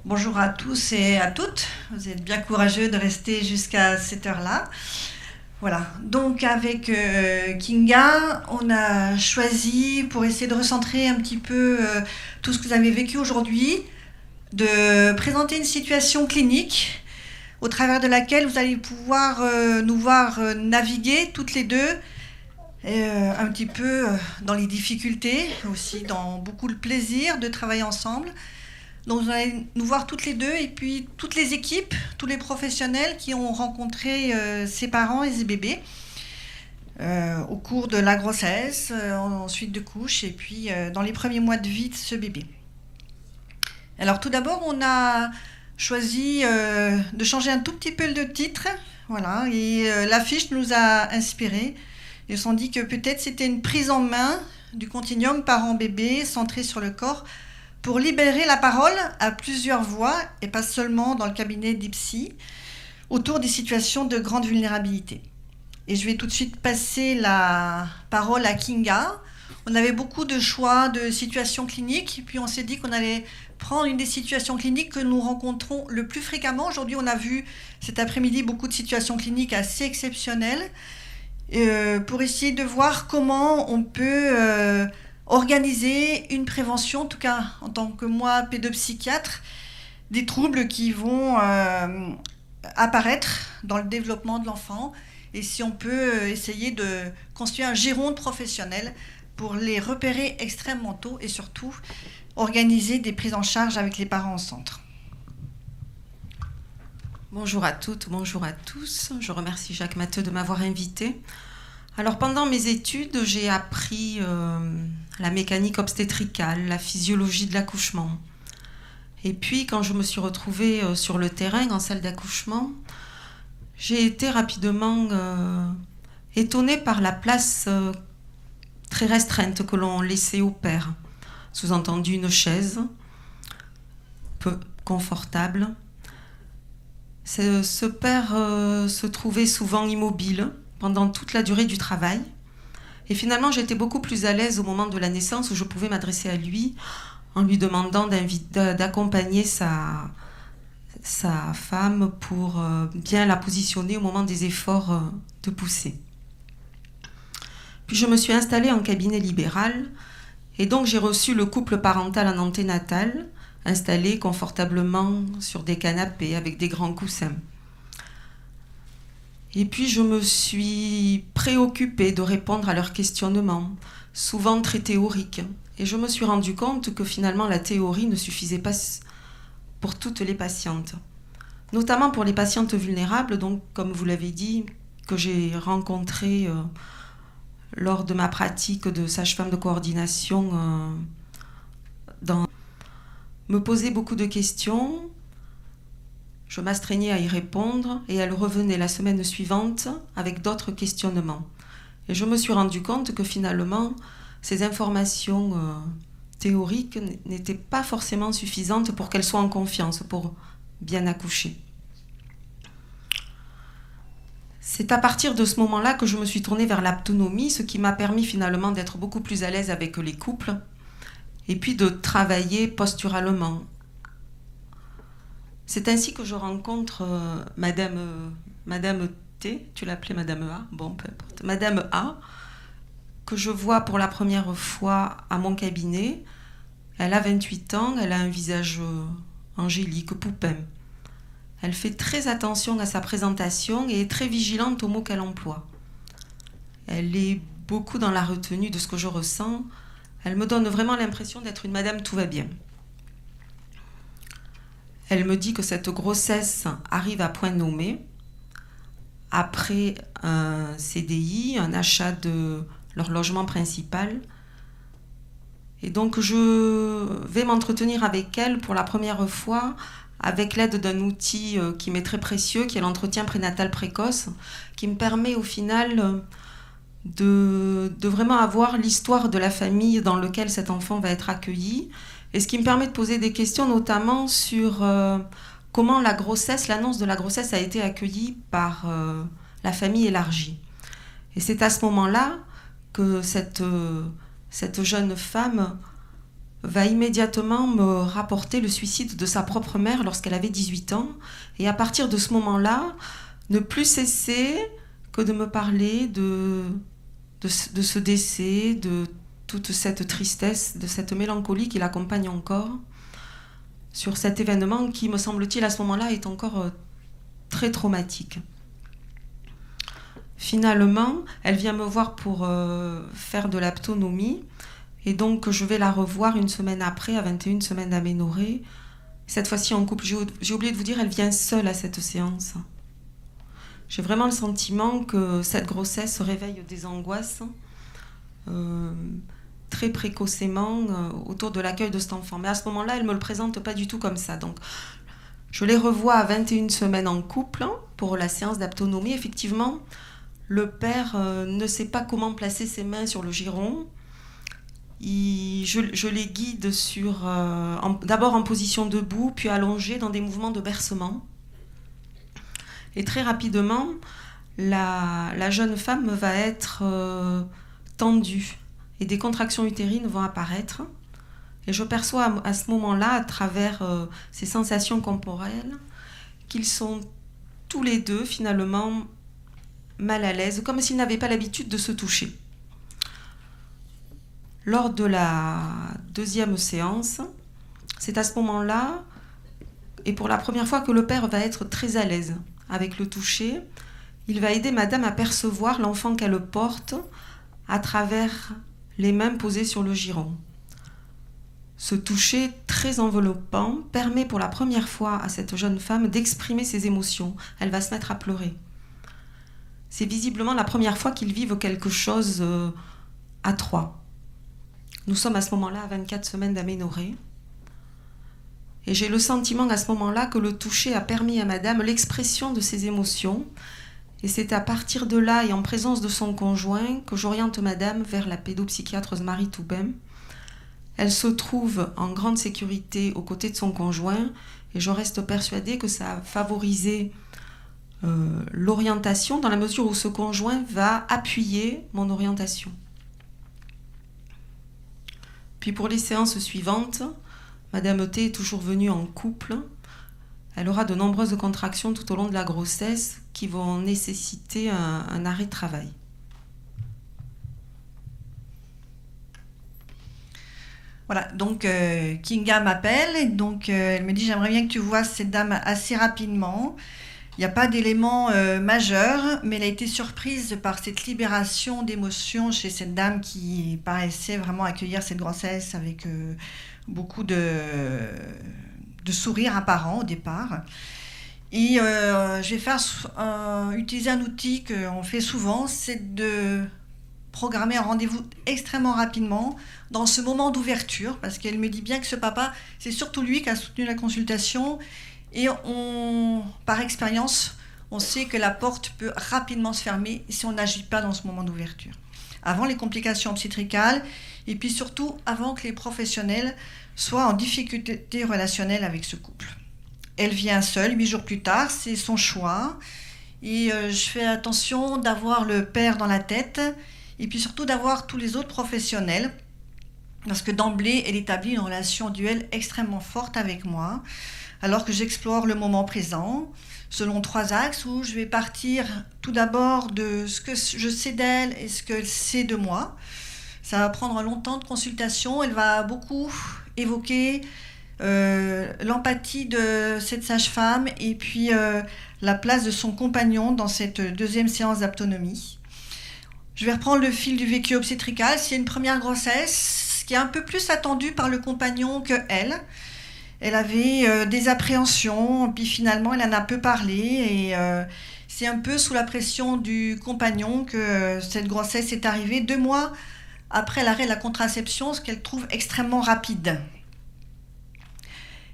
Bonjour à tous et à toutes. Vous êtes bien courageux de rester jusqu'à cette heure-là. Voilà. Donc avec Kinga, on a choisi, pour essayer de recentrer un petit peu tout ce que vous avez vécu aujourd'hui, de présenter une situation clinique au travers de laquelle vous allez pouvoir nous voir naviguer toutes les deux un petit peu dans les difficultés, aussi dans beaucoup de plaisir de travailler ensemble. Donc vous allez nous voir toutes les deux et puis toutes les équipes, tous les professionnels qui ont rencontré ces parents et ces bébés au cours de la grossesse, ensuite de couche et puis dans les premiers mois de vie de ce bébé. Alors tout d'abord, on a choisi de changer un tout petit peu le titre, voilà, et l'affiche nous a inspirés. Ils se sont dit que peut-être c'était une prise en main du continuum parent-bébé centré sur le corps pour libérer la parole à plusieurs voix et pas seulement dans le cabinet d'IPSY autour des situations de grande vulnérabilité. Et je vais tout de suite passer la parole à Kinga. On avait beaucoup de choix de situations cliniques, puis on s'est dit qu'on allait prendre une des situations cliniques que nous rencontrons le plus fréquemment. Aujourd'hui, on a vu cet après-midi beaucoup de situations cliniques assez exceptionnelles pour essayer de voir comment on peut organiser une prévention, en tout cas en tant que moi, pédopsychiatre, des troubles qui vont apparaître dans le développement de l'enfant et si on peut essayer de construire un giron professionnel pour les repérer extrêmement tôt et surtout organiser des prises en charge avec les parents au centre. Bonjour à toutes, bonjour à tous. Je remercie Jacques Matteux de m'avoir invitée. Alors pendant mes études, j'ai appris la mécanique obstétricale, la physiologie de l'accouchement. Et puis quand je me suis retrouvée sur le terrain, en salle d'accouchement, j'ai été rapidement étonnée par la place très restreinte que l'on laissait au père. Sous-entendu une chaise, peu confortable. Ce père se trouvait souvent immobile pendant toute la durée du travail. Et finalement, j'étais beaucoup plus à l'aise au moment de la naissance où je pouvais m'adresser à lui en lui demandant d'accompagner sa femme pour bien la positionner au moment des efforts de poussée. Puis je me suis installée en cabinet libéral et donc j'ai reçu le couple parental en anténatal, installé confortablement sur des canapés avec des grands coussins. Et puis je me suis préoccupée de répondre à leurs questionnements, souvent très théoriques. Et je me suis rendu compte que finalement la théorie ne suffisait pas pour toutes les patientes. Notamment pour les patientes vulnérables, donc comme vous l'avez dit, que j'ai rencontrées lors de ma pratique de sage-femme de coordination me poser beaucoup de questions. Je m'astreignais à y répondre et elle revenait la semaine suivante avec d'autres questionnements. Et je me suis rendu compte que finalement, ces informations théoriques n'étaient pas forcément suffisantes pour qu'elle soit en confiance, pour bien accoucher. C'est à partir de ce moment-là que je me suis tournée vers l'autonomie, ce qui m'a permis finalement d'être beaucoup plus à l'aise avec les couples et puis de travailler posturalement. C'est ainsi que je rencontre Madame T, tu l'appelais Madame A, bon, peu importe, Madame A, que je vois pour la première fois à mon cabinet. Elle a 28 ans, elle a un visage angélique, poupin. Elle fait très attention à sa présentation et est très vigilante aux mots qu'elle emploie. Elle est beaucoup dans la retenue de ce que je ressens. Elle me donne vraiment l'impression d'être une Madame tout va bien. Elle me dit que cette grossesse arrive à point nommé, après un CDI, un achat de leur logement principal. Et donc je vais m'entretenir avec elle pour la première fois avec l'aide d'un outil qui m'est très précieux, qui est l'entretien prénatal précoce, qui me permet au final de vraiment avoir l'histoire de la famille dans laquelle cet enfant va être accueilli, et ce qui me permet de poser des questions notamment sur comment l'annonce de la grossesse a été accueillie par la famille élargie. Et c'est à ce moment-là que cette jeune femme va immédiatement me rapporter le suicide de sa propre mère lorsqu'elle avait 18 ans. Et à partir de ce moment-là, ne plus cesser que de me parler de ce décès, de toute cette tristesse, de cette mélancolie qui l'accompagne encore, sur cet événement qui, me semble-t-il, à ce moment-là, est encore très traumatique. Finalement, elle vient me voir pour faire de l'aptonomie, et donc je vais la revoir une semaine après, à 21 semaines d'aménorrhée. Cette fois-ci en couple. J'ai oublié de vous dire, elle vient seule à cette séance. J'ai vraiment le sentiment que cette grossesse réveille des angoisses très précocement autour de l'accueil de cet enfant. Mais à ce moment-là, elle ne me le présente pas du tout comme ça. Donc, je les revois à 21 semaines en couple pour la séance d'aptonomie. Effectivement, le père ne sait pas comment placer ses mains sur le giron. Je les guide d'abord en position debout, puis allongée dans des mouvements de bercement. Et très rapidement, la jeune femme va être tendue et des contractions utérines vont apparaître. Et je perçois à ce moment-là, à travers ces sensations corporelles, qu'ils sont tous les deux finalement mal à l'aise, comme s'ils n'avaient pas l'habitude de se toucher. Lors de la deuxième séance, c'est à ce moment-là, et pour la première fois, que le père va être très à l'aise avec le toucher. Il va aider madame à percevoir l'enfant qu'elle porte à travers les mains posées sur le giron. Ce toucher très enveloppant permet pour la première fois à cette jeune femme d'exprimer ses émotions. Elle va se mettre à pleurer. C'est visiblement la première fois qu'ils vivent quelque chose à trois. Nous sommes à ce moment-là à 24 semaines d'aménorrhée. Et j'ai le sentiment à ce moment-là que le toucher a permis à madame l'expression de ses émotions. Et c'est à partir de là et en présence de son conjoint que j'oriente madame vers la pédopsychiatre Marie Toubem. Elle se trouve en grande sécurité aux côtés de son conjoint et je reste persuadée que ça a favorisé l'orientation dans la mesure où ce conjoint va appuyer mon orientation. Puis pour les séances suivantes, madame T est toujours venue en couple. Elle aura de nombreuses contractions tout au long de la grossesse qui vont nécessiter un arrêt de travail. Voilà, donc Kinga m'appelle, et donc elle me dit j'aimerais bien que tu vois cette dame assez rapidement. Il n'y a pas d'élément majeur, mais elle a été surprise par cette libération d'émotions chez cette dame qui paraissait vraiment accueillir cette grossesse avec beaucoup de sourires apparents au départ. Et je vais utiliser un outil qu'on fait souvent, c'est de programmer un rendez-vous extrêmement rapidement dans ce moment d'ouverture, parce qu'elle me dit bien que ce papa, c'est surtout lui qui a soutenu la consultation, et par expérience, on sait que la porte peut rapidement se fermer si on n'agit pas dans ce moment d'ouverture. Avant les complications obstétricales, et puis surtout avant que les professionnels soient en difficulté relationnelle avec ce couple. Elle vient seule, 8 jours plus tard, c'est son choix, et je fais attention d'avoir le père dans la tête, et puis surtout d'avoir tous les autres professionnels, parce que d'emblée, elle établit une relation duel extrêmement forte avec moi, alors que j'explore le moment présent, selon 3 axes, où je vais partir tout d'abord de ce que je sais d'elle et ce qu'elle sait de moi. Ça va prendre un long temps de consultation, elle va beaucoup évoquer l'empathie de cette sage-femme et puis la place de son compagnon dans cette deuxième séance d'autonomie. Je vais reprendre le fil du vécu obstétrical. S'il y a une première grossesse, qui est un peu plus attendue par le compagnon que elle. Elle avait des appréhensions, puis finalement elle en a peu parlé et c'est un peu sous la pression du compagnon que cette grossesse est arrivée 2 mois après l'arrêt de la contraception, ce qu'elle trouve extrêmement rapide.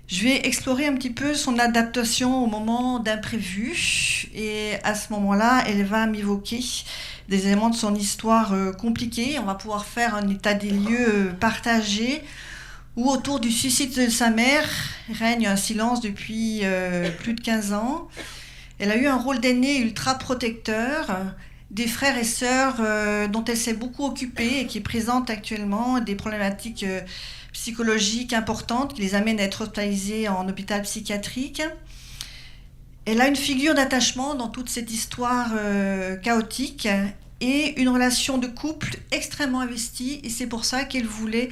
Je vais explorer un petit peu son adaptation au moment d'imprévu et à ce moment-là, elle va m'évoquer des éléments de son histoire compliquée. On va pouvoir faire un état des lieux partagé où autour du suicide de sa mère règne un silence depuis plus de 15 ans. Elle a eu un rôle d'aînée ultra protecteur, des frères et sœurs dont elle s'est beaucoup occupée et qui présentent actuellement des problématiques psychologiques importantes qui les amènent à être hospitalisés en hôpital psychiatrique. Elle a une figure d'attachement dans toute cette histoire chaotique et une relation de couple extrêmement investie, et c'est pour ça qu'elle voulait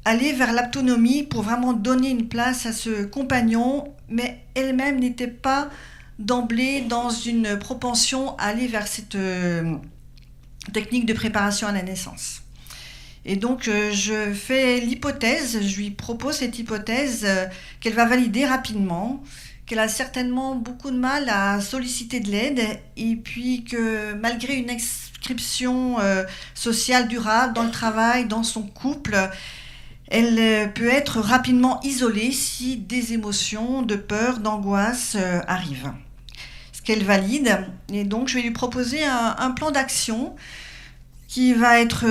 aller vers l'autonomie pour vraiment donner une place à ce compagnon, mais elle-même n'était pas d'emblée dans une propension à aller vers cette technique de préparation à la naissance. Et donc je fais l'hypothèse, je lui propose cette hypothèse qu'elle va valider rapidement, qu'elle a certainement beaucoup de mal à solliciter de l'aide, et puis que malgré une inscription sociale durable dans le travail, dans son couple, elle peut être rapidement isolée si des émotions de peur, d'angoisse arrivent. Ce qu'elle valide, et donc je vais lui proposer un plan d'action qui va être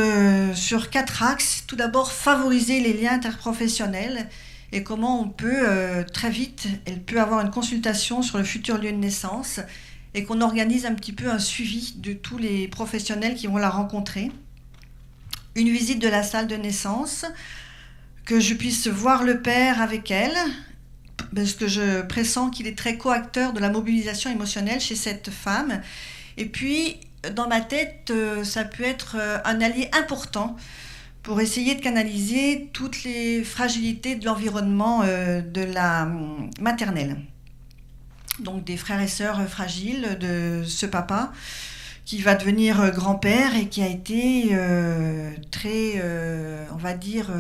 sur 4 axes. Tout d'abord, favoriser les liens interprofessionnels et comment on peut très vite, elle peut avoir une consultation sur le futur lieu de naissance et qu'on organise un petit peu un suivi de tous les professionnels qui vont la rencontrer. Une visite de la salle de naissance, que je puisse voir le père avec elle, parce que je pressens qu'il est très coacteur de la mobilisation émotionnelle chez cette femme. Et puis, dans ma tête, ça peut être un allié important pour essayer de canaliser toutes les fragilités de l'environnement de la maternelle. Donc des frères et sœurs fragiles de ce papa qui va devenir grand-père et qui a été très, on va dire,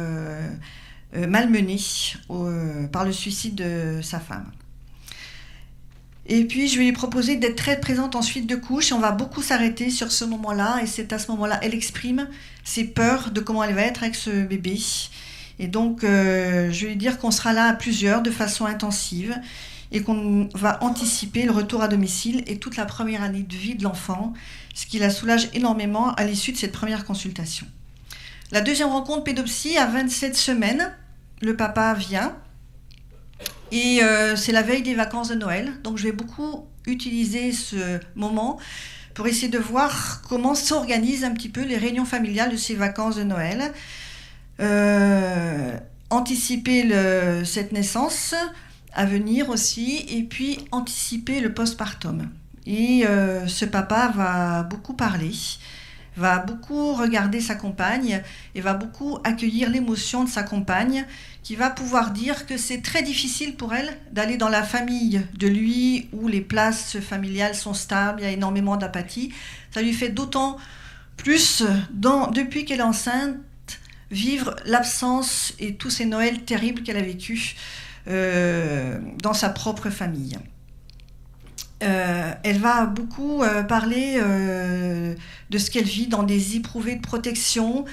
malmené par le suicide de sa femme. Et puis je vais lui proposer d'être très présente en suite de couches, et on va beaucoup s'arrêter sur ce moment-là, et c'est à ce moment-là elle exprime ses peurs de comment elle va être avec ce bébé. Et donc je vais lui dire qu'on sera là à plusieurs de façon intensive et qu'on va anticiper le retour à domicile et toute la première année de vie de l'enfant, ce qui la soulage énormément à l'issue de cette première consultation. La deuxième rencontre pédopsie, à 27 semaines, le papa vient. Et c'est la veille des vacances de Noël, donc je vais beaucoup utiliser ce moment pour essayer de voir comment s'organisent un petit peu les réunions familiales de ces vacances de Noël, anticiper cette naissance à venir aussi, et puis anticiper le postpartum. Et ce papa va beaucoup parler, va beaucoup regarder sa compagne et va beaucoup accueillir l'émotion de sa compagne, qui va pouvoir dire que c'est très difficile pour elle d'aller dans la famille de lui où les places familiales sont stables, il y a énormément d'apathie. Ça lui fait d'autant plus, depuis qu'elle est enceinte, vivre l'absence et tous ces Noëls terribles qu'elle a vécus dans sa propre famille. Elle va beaucoup parler de ce qu'elle vit dans des éprouvés de protection.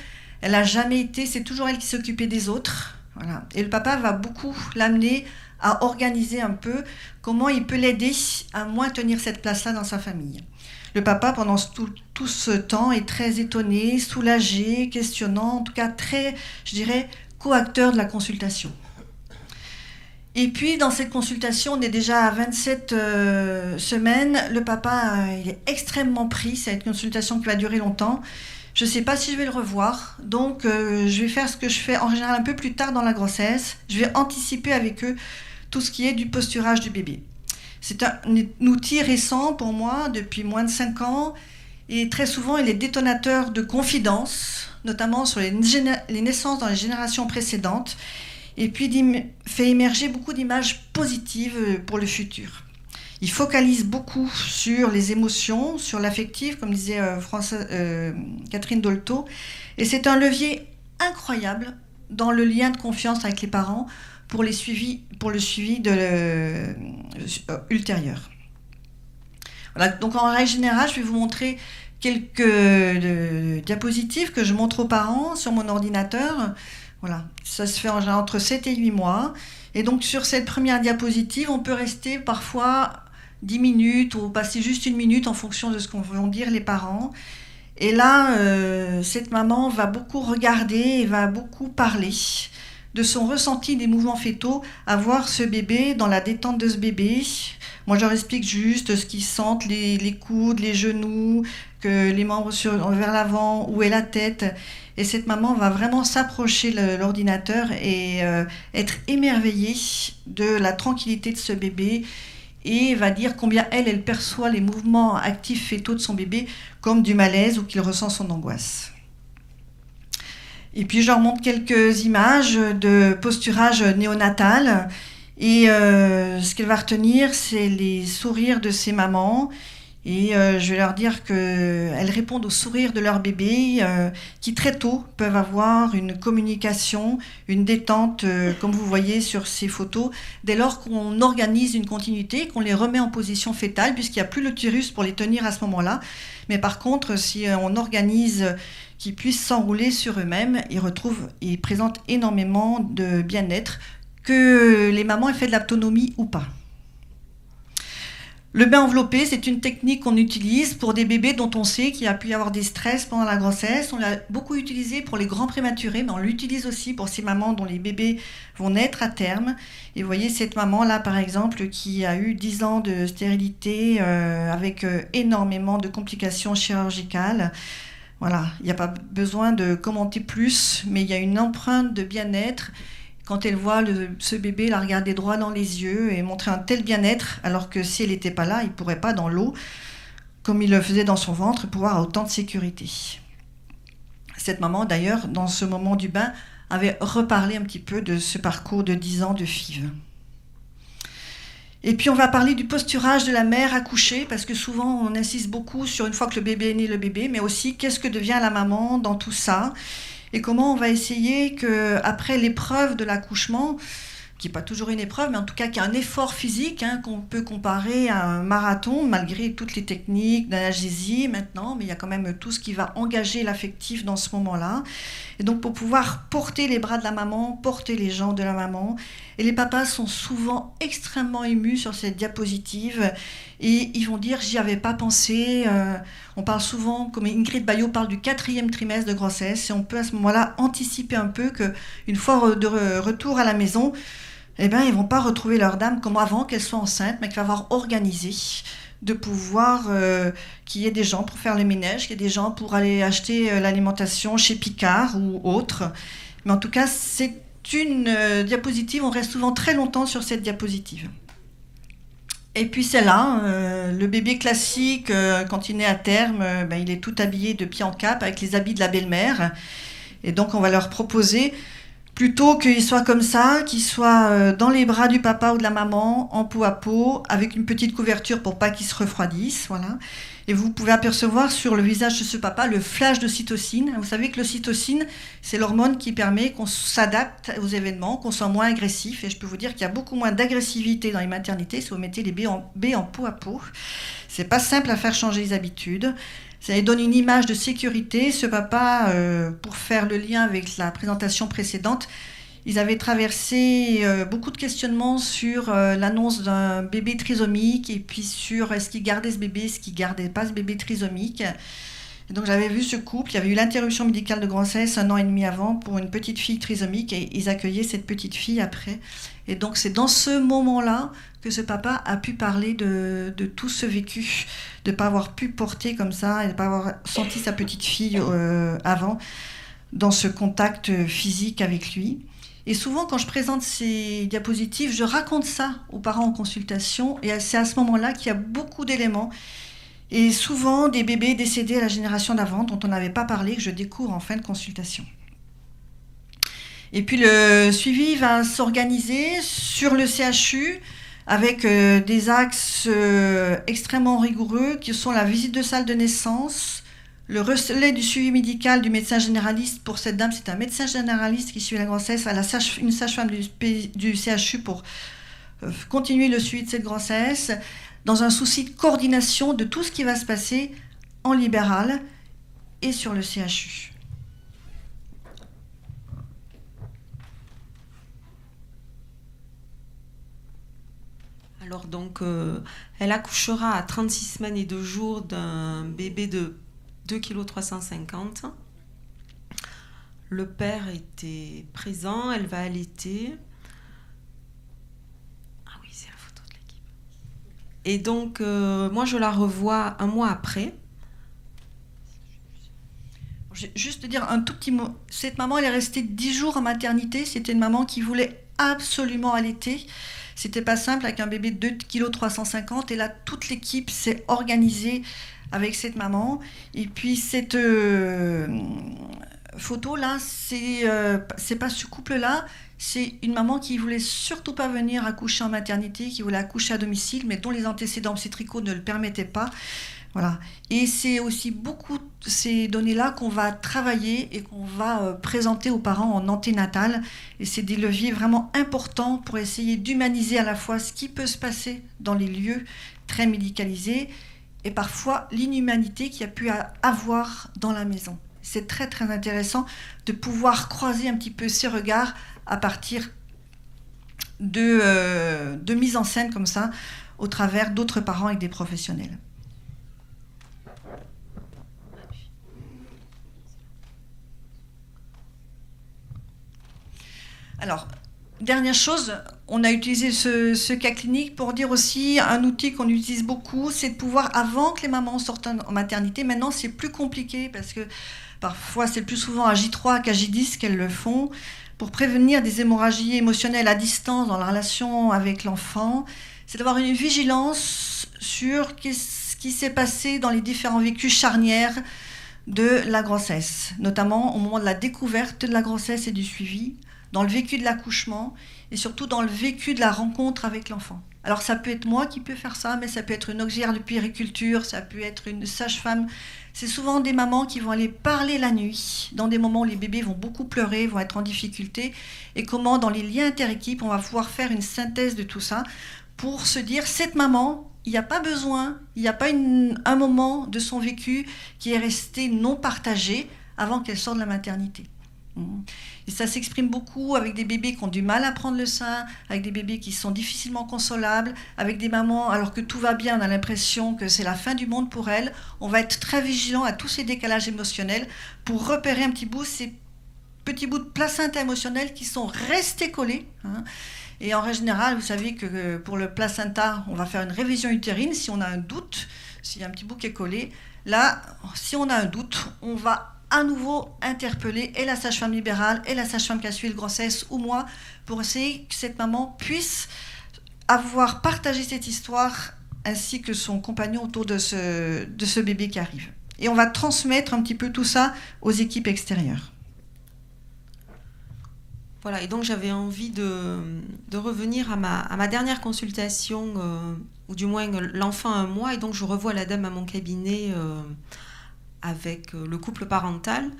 Elle n'a jamais été, c'est toujours elle qui s'occupait des autres. Voilà. Et le papa va beaucoup l'amener à organiser un peu comment il peut l'aider à moins tenir cette place-là dans sa famille. Le papa, pendant tout ce temps, est très étonné, soulagé, questionnant, en tout cas très, je dirais, coacteur de la consultation. Et puis, dans cette consultation, on est déjà à 27 semaines. Le papa, il est extrêmement pris. C'est une consultation qui va durer longtemps. Je ne sais pas si je vais le revoir. Donc, je vais faire ce que je fais en général un peu plus tard dans la grossesse. Je vais anticiper avec eux tout ce qui est du posturage du bébé. C'est un outil récent pour moi, depuis moins de 5 ans. Et très souvent, il est détonateur de confidences, notamment sur les naissances dans les générations précédentes. Et puis fait émerger beaucoup d'images positives pour le futur. Il focalise beaucoup sur les émotions, sur l'affectif, comme disait Catherine Dolto, et c'est un levier incroyable dans le lien de confiance avec les parents pour le suivi ultérieur. Voilà, donc en règle générale, je vais vous montrer quelques diapositives que je montre aux parents sur mon ordinateur. Voilà, ça se fait en général entre 7 et 8 mois. Et donc sur cette première diapositive, on peut rester parfois 10 minutes ou passer juste 1 minute en fonction de ce qu'on vont dire les parents. Et là, cette maman va beaucoup regarder et va beaucoup parler de son ressenti des mouvements fœtaux à voir ce bébé, dans la détente de ce bébé. Moi, je leur explique juste ce qu'ils sentent, les coudes, les genoux, que les membres vers l'avant, où est la tête. Et cette maman va vraiment s'approcher de l'ordinateur et être émerveillée de la tranquillité de ce bébé et va dire combien elle perçoit les mouvements actifs fétaux de son bébé comme du malaise ou qu'il ressent son angoisse. Et puis je leur montre quelques images de posturage néonatal et ce qu'elle va retenir, c'est les sourires de ces mamans. Et je vais leur dire qu'elles répondent aux sourires de leur bébé qui très tôt peuvent avoir une communication, une détente, comme vous voyez sur ces photos, dès lors qu'on organise une continuité, qu'on les remet en position fétale, puisqu'il n'y a plus l'utérus pour les tenir à ce moment-là. Mais par contre, si on organise qu'ils puissent s'enrouler sur eux-mêmes, ils présentent énormément de bien-être, que les mamans aient fait de l'autonomie ou pas. Le bain enveloppé, c'est une technique qu'on utilise pour des bébés dont on sait qu'il y a pu y avoir des stress pendant la grossesse. On l'a beaucoup utilisé pour les grands prématurés, mais on l'utilise aussi pour ces mamans dont les bébés vont naître à terme. Et vous voyez cette maman-là, par exemple, qui a eu 10 ans de stérilité avec énormément de complications chirurgicales. Voilà, il n'y a pas besoin de commenter plus, mais il y a une empreinte de bien-être. Quand elle voit ce bébé la regarder droit dans les yeux et montrer un tel bien-être, alors que si elle n'était pas là, il ne pourrait pas dans l'eau, comme il le faisait dans son ventre, pouvoir avoir autant de sécurité. Cette maman, d'ailleurs, dans ce moment du bain, avait reparlé un petit peu de ce parcours de 10 ans de FIV. Et puis on va parler du posturage de la mère accouchée, parce que souvent on insiste beaucoup sur une fois que le bébé est né, le bébé, mais aussi qu'est-ce que devient la maman dans tout ça. Et comment on va essayer qu'après l'épreuve de l'accouchement, qui n'est pas toujours une épreuve, mais en tout cas qui est un effort physique, qu'on peut comparer à un marathon, malgré toutes les techniques d'analgésie maintenant, mais il y a quand même tout ce qui va engager l'affectif dans ce moment-là. Et donc pour pouvoir porter les bras de la maman, porter les jambes de la maman, et les papas sont souvent extrêmement émus sur cette diapositive, et ils vont dire « j'y avais pas pensé ». On parle souvent, comme Ingrid Baillot parle du 4e trimestre de grossesse, et on peut à ce moment-là anticiper un peu qu'une fois de retour à la maison, eh ben, ils ne vont pas retrouver leur dame comme avant qu'elles soient enceintes, mais qu'il va avoir organisé de pouvoir qu'il y ait des gens pour faire le ménage, qu'il y ait des gens pour aller acheter l'alimentation chez Picard ou autre. Mais en tout cas, c'est une diapositive, on reste souvent très longtemps sur cette diapositive. Et puis celle-là, le bébé classique, quand il naît à terme, il est tout habillé de pied en cap avec les habits de la belle-mère. Et donc on va leur proposer, plutôt qu'il soit comme ça, qu'il soit dans les bras du papa ou de la maman, en peau à peau, avec une petite couverture pour pas qu'il se refroidisse, voilà. Et vous pouvez apercevoir sur le visage de ce papa le flash de cytocine. Vous savez que l'ocytocine, c'est l'hormone qui permet qu'on s'adapte aux événements, qu'on soit moins agressif. Et je peux vous dire qu'il y a beaucoup moins d'agressivité dans les maternités si vous mettez les bébés en peau à peau. C'est pas simple à faire changer les habitudes. Ça donne une image de sécurité. Ce papa, pour faire le lien avec la présentation précédente, ils avaient traversé beaucoup de questionnements sur l'annonce d'un bébé trisomique et puis sur est-ce qu'ils gardaient ce bébé, est-ce qu'ils ne gardaient pas ce bébé trisomique. Et donc j'avais vu ce couple, il y avait eu l'interruption médicale de grossesse 1 an et demi avant pour une petite fille trisomique et ils accueillaient cette petite fille après. Et donc c'est dans ce moment-là que ce papa a pu parler de tout ce vécu, de ne pas avoir pu porter comme ça et de ne pas avoir senti sa petite fille avant dans ce contact physique avec lui. Et souvent, quand je présente ces diapositives, je raconte ça aux parents en consultation. Et c'est à ce moment-là qu'il y a beaucoup d'éléments. Et souvent, des bébés décédés à la génération d'avant, dont on n'avait pas parlé, que je découvre en fin de consultation. Et puis, le suivi va s'organiser sur le CHU avec des axes extrêmement rigoureux, qui sont la visite de salle de naissance, le relais du suivi médical du médecin généraliste. Pour cette dame, c'est un médecin généraliste qui suit la grossesse, une sage-femme du CHU pour continuer le suivi de cette grossesse, dans un souci de coordination de tout ce qui va se passer en libéral et sur le CHU. Alors donc, elle accouchera à 36 semaines et 2 jours d'un bébé de 2,350 kg. Le père était présent, elle va allaiter. Ah oui, c'est la photo de l'équipe. Et donc, moi, je la revois 1 mois après. juste dire un tout petit mot. Cette maman, elle est restée 10 jours en maternité. C'était une maman qui voulait absolument allaiter. C'était pas simple avec un bébé de 2,350 kg. Et là, toute l'équipe s'est organisée avec cette maman. Et puis, cette photo-là, c'est pas ce couple-là. C'est une maman qui voulait surtout pas venir accoucher en maternité, qui voulait accoucher à domicile, mais dont les antécédents obstétricaux ne le permettaient pas. Voilà. Et c'est aussi beaucoup ces données-là qu'on va travailler et qu'on va présenter aux parents en anténatal. Et c'est des leviers vraiment importants pour essayer d'humaniser à la fois ce qui peut se passer dans les lieux très médicalisés et parfois l'inhumanité qu'il y a pu avoir dans la maison. C'est très très intéressant de pouvoir croiser un petit peu ces regards à partir de mise en scène comme ça au travers d'autres parents et des professionnels. Alors, dernière chose, on a utilisé ce cas clinique pour dire aussi un outil qu'on utilise beaucoup, c'est de pouvoir, avant que les mamans sortent en maternité, maintenant c'est plus compliqué parce que parfois c'est plus souvent à J3 qu'à J10 qu'elles le font, pour prévenir des hémorragies émotionnelles à distance dans la relation avec l'enfant, c'est d'avoir une vigilance sur ce qui s'est passé dans les différents vécus charnières de la grossesse, notamment au moment de la découverte de la grossesse et du suivi, dans le vécu de l'accouchement et surtout dans le vécu de la rencontre avec l'enfant. Alors ça peut être moi qui peux faire ça, mais ça peut être une auxiliaire de puériculture, ça peut être une sage-femme. C'est souvent des mamans qui vont aller parler la nuit, dans des moments où les bébés vont beaucoup pleurer, vont être en difficulté, et comment dans les liens interéquipes, on va pouvoir faire une synthèse de tout ça pour se dire, cette maman, il n'y a pas besoin, il n'y a pas un moment de son vécu qui est resté non partagé avant qu'elle sorte de la maternité. Et ça s'exprime beaucoup avec des bébés qui ont du mal à prendre le sein, avec des bébés qui sont difficilement consolables, avec des mamans, alors que tout va bien, on a l'impression que c'est la fin du monde pour elles. On va être très vigilant à tous ces décalages émotionnels pour repérer un petit bout, ces petits bouts de placenta émotionnel qui sont restés collés. Et en règle générale, vous savez que pour le placenta, on va faire une révision utérine si on a un doute, s'il y a un petit bout qui est collé. Là, si on a un doute, on va à nouveau interpeller et la sage-femme libérale et la sage-femme qui a suivi la grossesse ou moi pour essayer que cette maman puisse avoir partagé cette histoire ainsi que son compagnon autour de ce bébé qui arrive. Et on va transmettre un petit peu tout ça aux équipes extérieures. Voilà, et donc j'avais envie de revenir à ma dernière consultation, ou du moins l'enfant a 1 mois, et donc je revois la dame à mon cabinet avec le couple parental.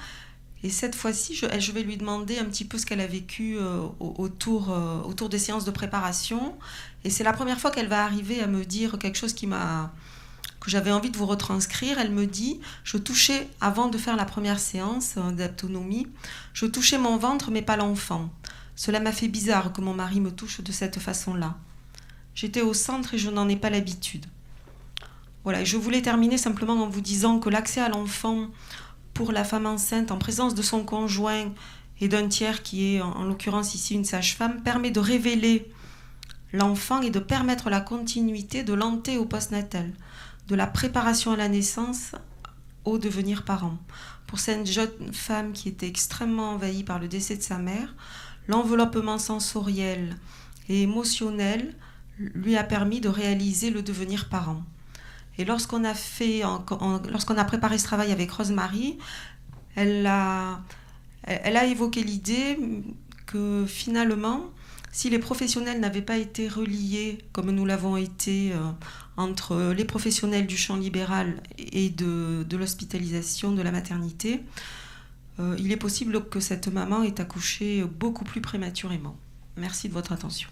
Et cette fois-ci, je vais lui demander un petit peu ce qu'elle a vécu autour des séances de préparation. Et c'est la première fois qu'elle va arriver à me dire quelque chose que j'avais envie de vous retranscrire. Elle me dit, je touchais, avant de faire la première séance d'autonomie, je touchais mon ventre mais pas l'enfant. Cela m'a fait bizarre que mon mari me touche de cette façon-là. J'étais au centre et je n'en ai pas l'habitude. Voilà, et je voulais terminer simplement en vous disant que l'accès à l'enfant pour la femme enceinte en présence de son conjoint et d'un tiers qui est en l'occurrence ici une sage-femme permet de révéler l'enfant et de permettre la continuité de l'anté au postnatal, de la préparation à la naissance au devenir parent. Pour cette jeune femme qui était extrêmement envahie par le décès de sa mère, l'enveloppement sensoriel et émotionnel lui a permis de réaliser le devenir parent. Et lorsqu'on a préparé ce travail avec Rosemary, elle a évoqué l'idée que finalement, si les professionnels n'avaient pas été reliés, comme nous l'avons été, entre les professionnels du champ libéral et de l'hospitalisation, de la maternité, il est possible que cette maman ait accouché beaucoup plus prématurément. Merci de votre attention.